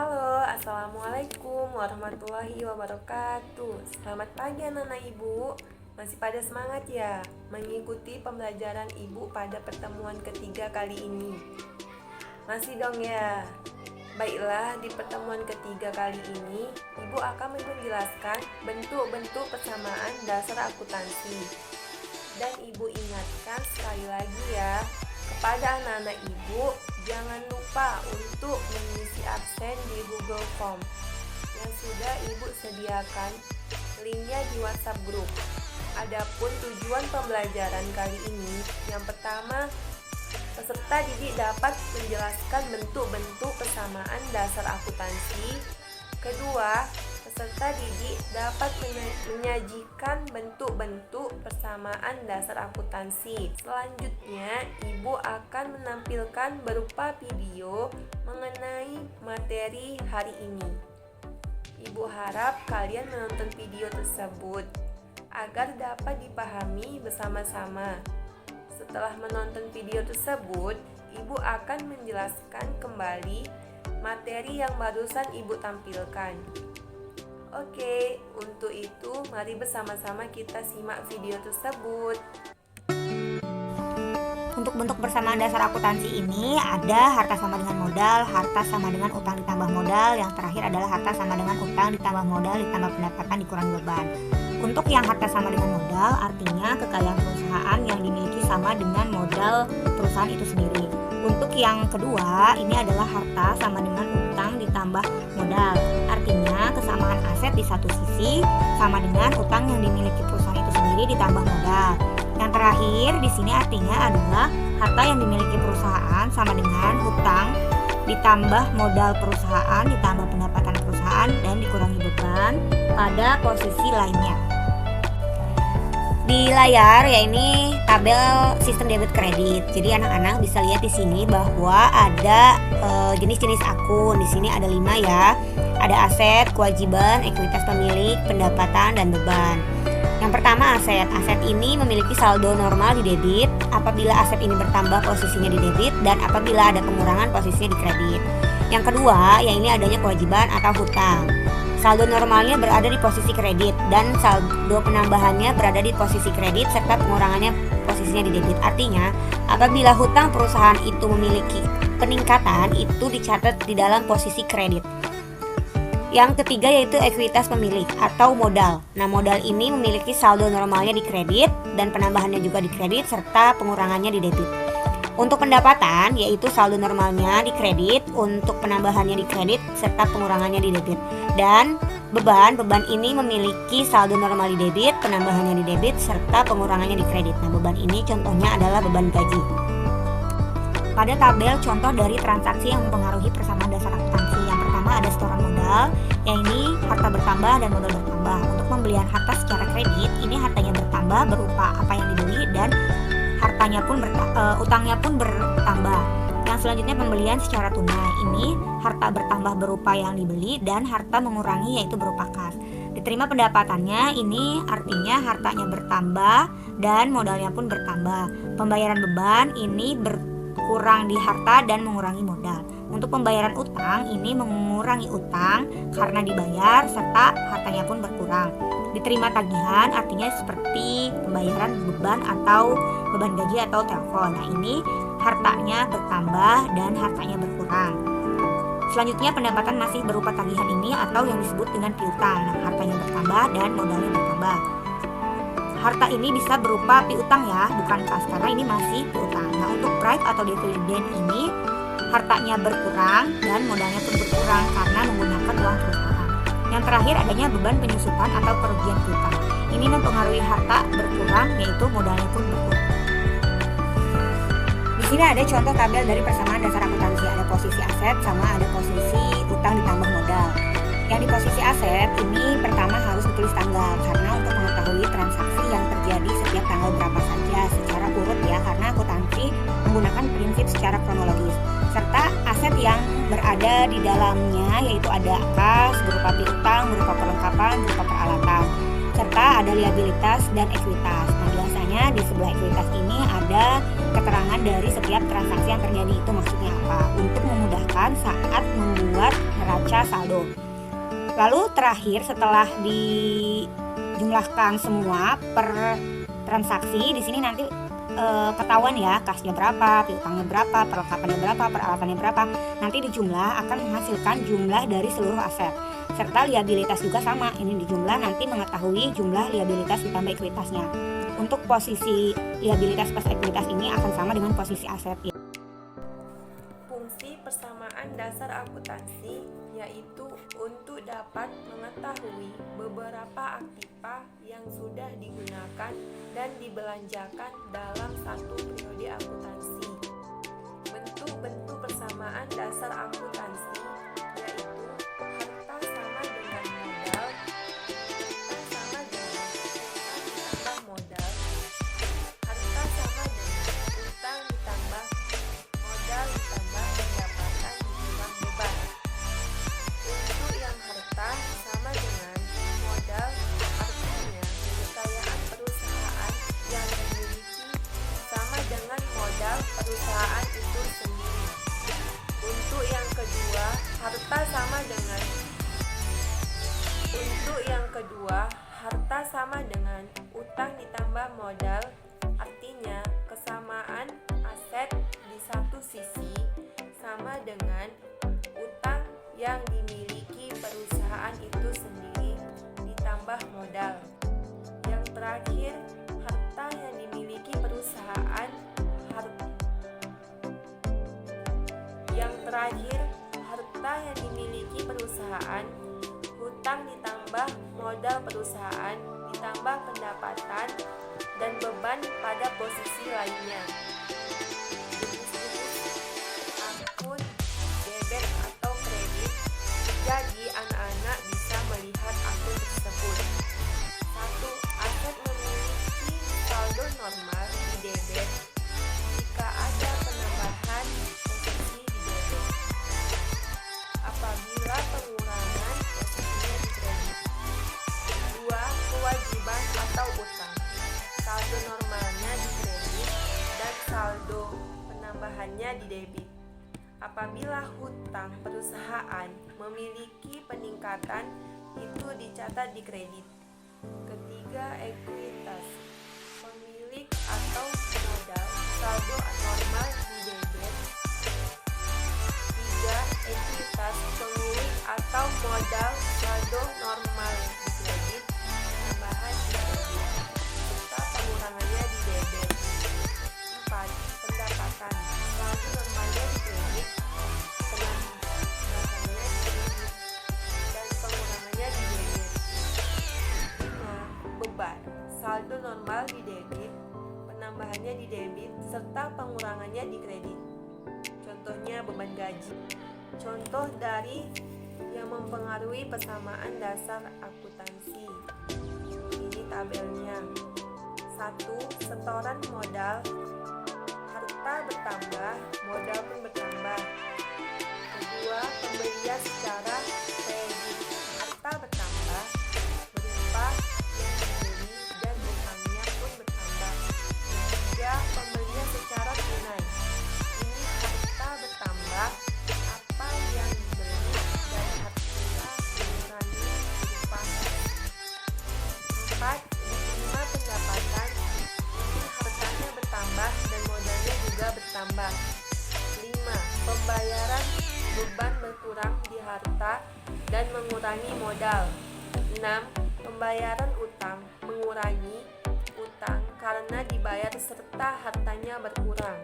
Halo, Assalamualaikum warahmatullahi wabarakatuh. Selamat pagi anak-anak ibu. Masih pada semangat ya mengikuti pembelajaran ibu pada pertemuan ketiga kali ini? Masih dong ya? Baiklah, di pertemuan ketiga kali ini ibu akan menjelaskan bentuk-bentuk persamaan dasar akuntansi. Dan ibu ingatkan sekali lagi ya, kepada anak-anak ibu, jangan lupa untuk mengisi absen di Google Form yang sudah ibu sediakan linknya di WhatsApp grup. Adapun tujuan pembelajaran kali ini, yang pertama, peserta didik dapat menjelaskan bentuk-bentuk persamaan dasar akuntansi. Kedua, peserta didik dapat menyajikan bentuk-bentuk persamaan dasar akuntansi. Selanjutnya, ibu akan menampilkan berupa video mengenai materi hari ini. Ibu harap kalian menonton video tersebut agar dapat dipahami bersama-sama. Setelah menonton video tersebut, ibu akan menjelaskan kembali materi yang barusan ibu tampilkan. Oke, untuk itu mari bersama-sama kita simak video tersebut. Untuk bentuk persamaan dasar akuntansi ini ada harta sama dengan modal, harta sama dengan utang ditambah modal, yang terakhir adalah harta sama dengan utang ditambah modal ditambah pendapatan dikurangi beban. Untuk yang harta sama dengan modal artinya kekayaan perusahaan yang dimiliki sama dengan modal perusahaan itu sendiri. Untuk yang kedua ini adalah harta sama dengan utang ditambah modal. Artinya kesamaan aset di satu sisi sama dengan utang yang dimiliki perusahaan itu sendiri ditambah modal. Yang terakhir di sini artinya adalah harta yang dimiliki perusahaan sama dengan utang ditambah modal perusahaan ditambah pendapatan perusahaan dan dikurangi beban pada posisi lainnya. Di layar ya ini tabel sistem debit kredit. Jadi anak-anak bisa lihat di sini bahwa ada jenis-jenis akun. Di sini ada 5 ya. Ada aset, kewajiban, ekuitas pemilik, pendapatan dan beban. Yang pertama aset. Aset ini memiliki saldo normal di debit apabila aset ini bertambah posisinya di debit dan apabila ada pengurangan posisinya di kredit. Yang kedua, ya ini adanya kewajiban atau hutang. Saldo normalnya berada di posisi kredit dan saldo penambahannya berada di posisi kredit serta pengurangannya posisinya di debit. Artinya, apabila hutang perusahaan itu memiliki peningkatan, itu dicatat di dalam posisi kredit. Yang ketiga yaitu ekuitas pemilik atau modal. Nah, modal ini memiliki saldo normalnya di kredit dan penambahannya juga di kredit serta pengurangannya di debit. Untuk pendapatan yaitu saldo normalnya di kredit, untuk penambahannya di kredit serta pengurangannya di debit. Dan beban ini memiliki saldo normal di debit, penambahannya di debit serta pengurangannya di kredit. Nah, beban ini contohnya adalah beban gaji. Pada tabel contoh dari transaksi yang mempengaruhi persamaan dasar akuntansi, yang pertama ada setoran modal, yang ini harta bertambah dan modal bertambah. Untuk pembelian harta secara kredit, ini hartanya bertambah berupa apa yang dibeli dan utangnya pun bertambah. Yang selanjutnya pembelian secara tunai, ini harta bertambah berupa yang dibeli dan harta mengurangi yaitu berupa kas. Diterima pendapatannya, ini artinya hartanya bertambah dan modalnya pun bertambah. Pembayaran beban ini berkurang di harta dan mengurangi modal. Untuk pembayaran utang, ini mengurangi utang karena dibayar serta hartanya pun berkurang. Diterima tagihan artinya seperti pembayaran beban atau beban gaji atau telepon. Nah, ini hartanya bertambah dan hartanya berkurang. Selanjutnya pendapatan masih berupa tagihan ini atau yang disebut dengan piutang. Nah, hartanya bertambah dan modalnya bertambah. Harta ini bisa berupa piutang ya, bukan kas karena ini masih piutang. Nah, untuk prime atau dividen ini hartanya berkurang dan modalnya pun berkurang karena menggunakan uang perusahaan. Yang terakhir adanya beban penyusutan atau kerugian piutang. Ini mempengaruhi harta berkurang yaitu modalnya pun berkurang. Di sini ada contoh tabel dari persamaan dasar akuntansi. Ada posisi aset sama ada posisi utang ditambah modal. Yang di posisi aset ini pertama harus ditulis tanggal karena untuk mengetahui transaksi yang terjadi setiap tanggal berapa saja secara urut ya, karena akuntansi menggunakan prinsip secara kronologis. Serta aset yang berada di dalamnya yaitu ada kas berupa piutang, berupa perlengkapan, berupa peralatan. serta ada liabilitas dan ekuitas. Nah, biasanya di sebelah ekuitas ini ada keterangan dari setiap transaksi yang terjadi. Itu maksudnya apa? Untuk memudahkan saat membuat neraca saldo. Lalu terakhir, setelah dijumlahkan semua per transaksi, di sini nanti ketahuan ya kasnya berapa, piutangnya berapa, perlengkapannya berapa, peralatannya berapa. Nanti dijumlah akan menghasilkan jumlah dari seluruh aset. Serta liabilitas juga sama, ini dijumlah nanti mengetahui jumlah liabilitas ditambah ekuitasnya. Untuk posisi liabilitas plus ekuitas ini akan sama dengan posisi aset ya. Fungsi persamaan dasar akuntansi yaitu untuk dapat mengetahui beberapa aktiva yang sudah digunakan dan dibelanjakan dalam satu periode akuntansi. Bentuk-bentuk persamaan dasar akuntansi yaitu harta sama dengan modal, harta sama dengan utang ditambah modal, harta sama dengan utang ditambah modal ditambah pendapatan dikurang beban. Untuk yang harta sama dengan modal, artinya kekayaan perusahaan yang dimiliki sama dengan modal perusahaan itu sendiri. Untuk yang kedua, harta sama dengan utang ditambah modal, artinya kesamaan aset di satu sisi sama dengan utang yang dimiliki perusahaan itu sendiri ditambah modal. Yang terakhir, harta yang dimiliki perusahaan hutang ditambah modal perusahaan ditambah pendapatan dan beban pada posisi lainnya. Jenis-jenis akun debit atau kredit. Jadi anak-anak bisa melihat akun tersebut. 1. Aset memiliki saldo normal di debit jika ada penambahan posisi di debit. Apabila pengurangan posisinya di kredit. 2. Kewajiban atau utang. Saldo normalnya di kredit dan saldo penambahannya di debit. Apabila hutang perusahaan memiliki peningkatan, itu dicatat di kredit. Ketiga, ekuitas. Pemilik atau modal saldo normal di debit. 3. Ekuitas pemilik atau modal saldo normal di kredit, penambahan di kredit, serta pengurangannya di debit. 4. Pendapatan saldo normalnya di kredit, penambahannya di kredit, dan pengurangannya di debit. 5. Beban saldo normal di debit, penambahannya di debit, serta pengurangannya di kredit. Contohnya beban gaji. Contoh dari yang mempengaruhi persamaan dasar akuntansi. Ini tabelnya. 1. Setoran modal. Harta bertambah, modal pun bertambah. 2. Pembelian secara kredit. Harta bertambah berupa yang dibeli dan utangnya pun bertambah. 3. Pembelian secara tunai. Ini harta bertambah, apa yang dibeli dan harta mengurangi berupa cash. 4. Diterima pendapatan. Ini hartanya bertambah dan modalnya juga bertambah. 5. Pembayaran beban berkurang di harta dan mengurangi modal. 6. Pembayaran utang mengurangi utang karena dibayar serta hartanya berkurang.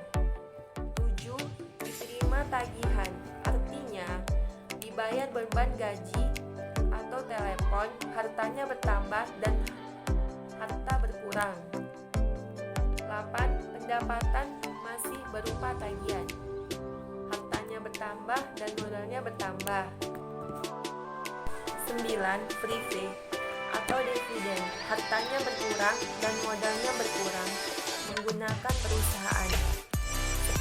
7. Diterima tagihan, artinya dibayar beban gaji atau telepon, hartanya bertambah dan harta berkurang. 8. Pendapatan masih berupa tagihan, hartanya bertambah dan modalnya bertambah. 9. Free atau dividen, hartanya berkurang dan modalnya berkurang menggunakan perusahaan.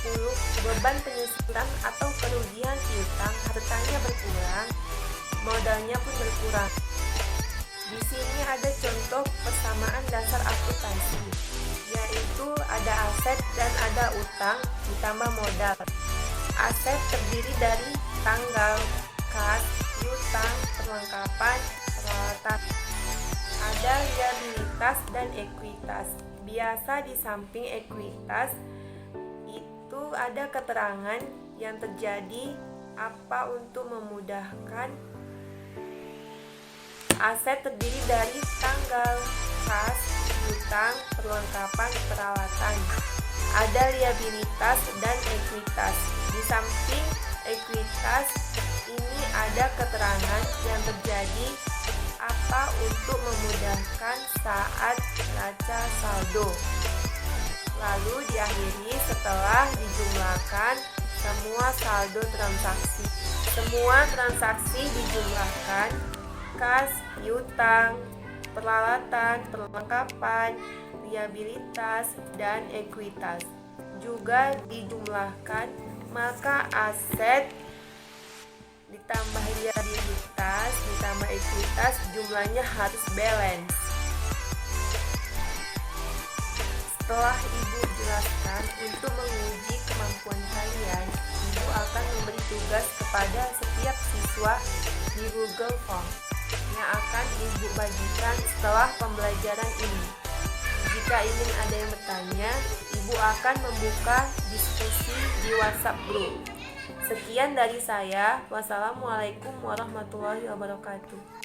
10. Beban penyusutan atau kerugian piutang, hartanya berkurang, modalnya pun berkurang. Di sini ada contoh persamaan dasar akuntansi, yaitu ada aset dan ada utang ditambah modal. Aset terdiri dari tanggal, kas, piutang, perlengkapan, peralatan. Ada liabilitas dan ekuitas. Biasa di samping ekuitas itu ada keterangan yang terjadi apa untuk memudahkan. Aset terdiri dari tanggal, kas, piutang, perlengkapan, peralatan. Ada liabilitas dan ekuitas. Di samping ekuitas ini ada keterangan yang terjadi apa untuk memudahkan saat neraca saldo. Lalu diakhiri setelah dijumlahkan semua saldo transaksi. Semua transaksi dijumlahkan, kas, piutang, peralatan, perlengkapan, liabilitas, dan ekuitas juga dijumlahkan, maka aset ditambah liabilitas ditambah ekuitas jumlahnya harus balance. Setelah Ibu jelaskan, untuk menguji kemampuan kalian, Ibu akan memberi tugas kepada setiap siswa di Google Form yang akan Ibu bagikan setelah pembelajaran ini. Jika ingin ada yang bertanya, Ibu akan membuka diskusi di WhatsApp group. Sekian dari saya. Wassalamualaikum warahmatullahi wabarakatuh.